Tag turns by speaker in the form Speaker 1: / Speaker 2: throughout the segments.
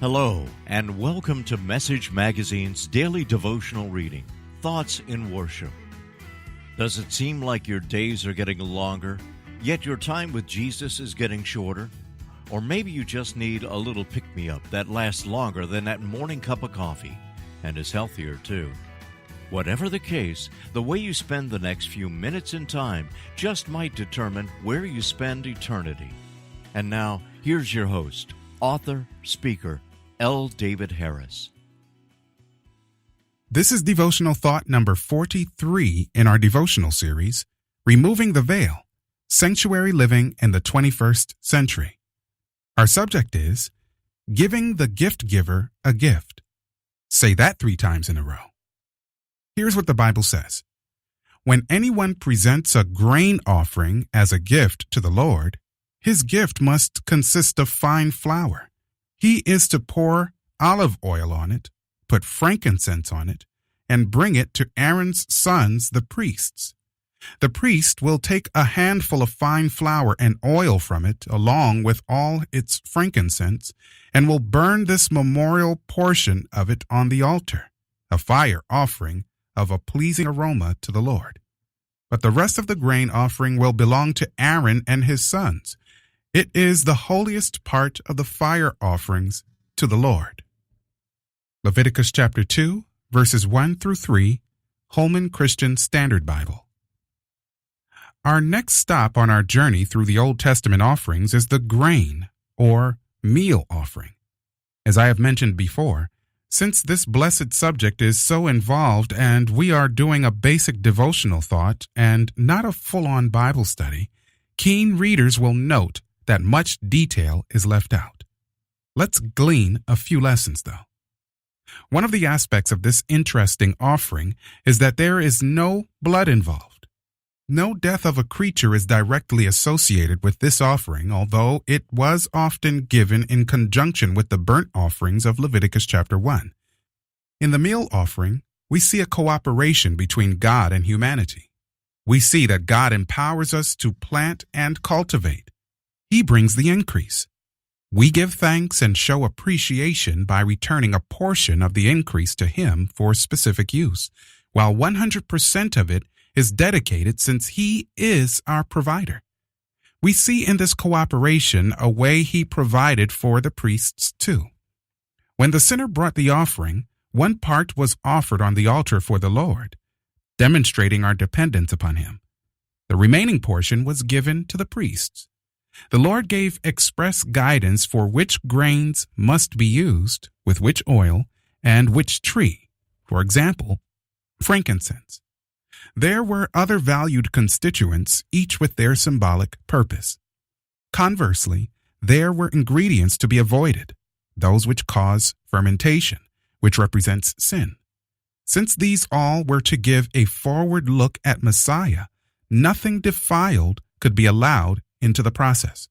Speaker 1: Hello, and welcome to Message Magazine's daily devotional reading, Thoughts in Worship. Does it seem like your days are getting longer, yet your time with Jesus is getting shorter? Or maybe you just need a little pick-me-up that lasts longer than that morning cup of coffee, and is healthier too. Whatever the case, the way you spend the next few minutes in time just might determine where you spend eternity. And now, here's your host, author, speaker, L. David Harris.
Speaker 2: This is devotional thought number 43 in our devotional series, Removing the Veil, Sanctuary Living in the 21st Century. Our subject is Giving the Gift Giver a Gift. Say that 3 times in a row. Here's what the Bible says. When anyone presents a grain offering as a gift to the Lord, his gift must consist of fine flour. He is to pour olive oil on it, put frankincense on it, and bring it to Aaron's sons, the priests. The priest will take a handful of fine flour and oil from it, along with all its frankincense, and will burn this memorial portion of it on the altar, a fire offering of a pleasing aroma to the Lord. But the rest of the grain offering will belong to Aaron and his sons. It is the holiest part of the fire offerings to the Lord. Leviticus chapter 2, verses 1 through 3, Holman Christian Standard Bible. Our next stop on our journey through the Old Testament offerings is the grain or meal offering. As I have mentioned before, since this blessed subject is so involved and we are doing a basic devotional thought and not a full-on Bible study, keen readers will note that much detail is left out. Let's glean a few lessons, though. One of the aspects of this interesting offering is that there is no blood involved. No death of a creature is directly associated with this offering, although it was often given in conjunction with the burnt offerings of Leviticus chapter 1. In the meal offering, we see a cooperation between God and humanity. We see that God empowers us to plant and cultivate. He brings the increase. We give thanks and show appreciation by returning a portion of the increase to Him for specific use, while 100% of it is dedicated since He is our provider. We see in this cooperation a way He provided for the priests too. When the sinner brought the offering, one part was offered on the altar for the Lord, demonstrating our dependence upon Him. The remaining portion was given to the priests. The Lord gave express guidance for which grains must be used, with which oil, and which tree. For example, frankincense. There were other valued constituents, each with their symbolic purpose. Conversely, there were ingredients to be avoided, those which cause fermentation, which represents sin. Since these all were to give a forward look at Messiah, nothing defiled could be allowed into the process.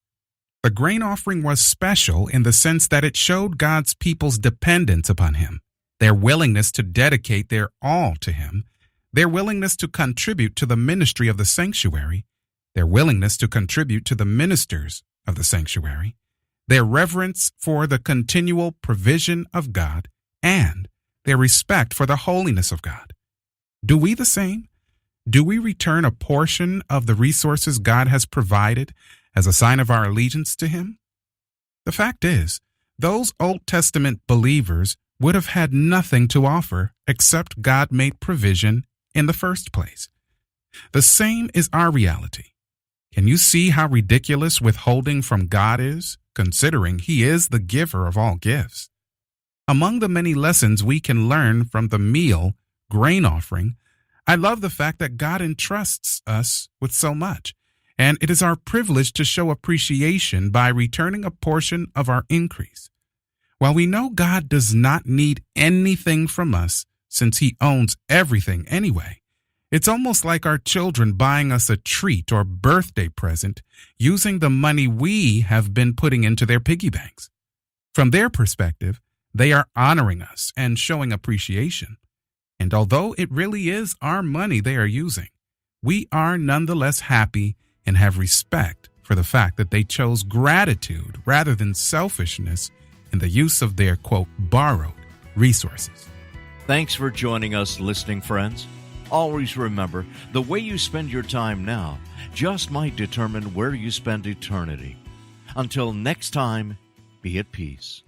Speaker 2: The grain offering was special in the sense that it showed God's people's dependence upon Him, their willingness to dedicate their all to Him, their willingness to contribute to the ministry of the sanctuary, their willingness to contribute to the ministers of the sanctuary, their reverence for the continual provision of God, and their respect for the holiness of God. Do we the same? Do we return a portion of the resources God has provided as a sign of our allegiance to Him? The fact is, those Old Testament believers would have had nothing to offer except God made provision in the first place. The same is our reality. Can you see how ridiculous withholding from God is, considering He is the giver of all gifts? Among the many lessons we can learn from the meal, grain offering, I love the fact that God entrusts us with so much, and it is our privilege to show appreciation by returning a portion of our increase. While we know God does not need anything from us since He owns everything anyway, it's almost like our children buying us a treat or birthday present using the money we have been putting into their piggy banks. From their perspective, they are honoring us and showing appreciation. And although it really is our money they are using, we are nonetheless happy and have respect for the fact that they chose gratitude rather than selfishness in the use of their, quote, borrowed resources.
Speaker 1: Thanks for joining us, listening friends. Always remember, the way you spend your time now just might determine where you spend eternity. Until next time, be at peace.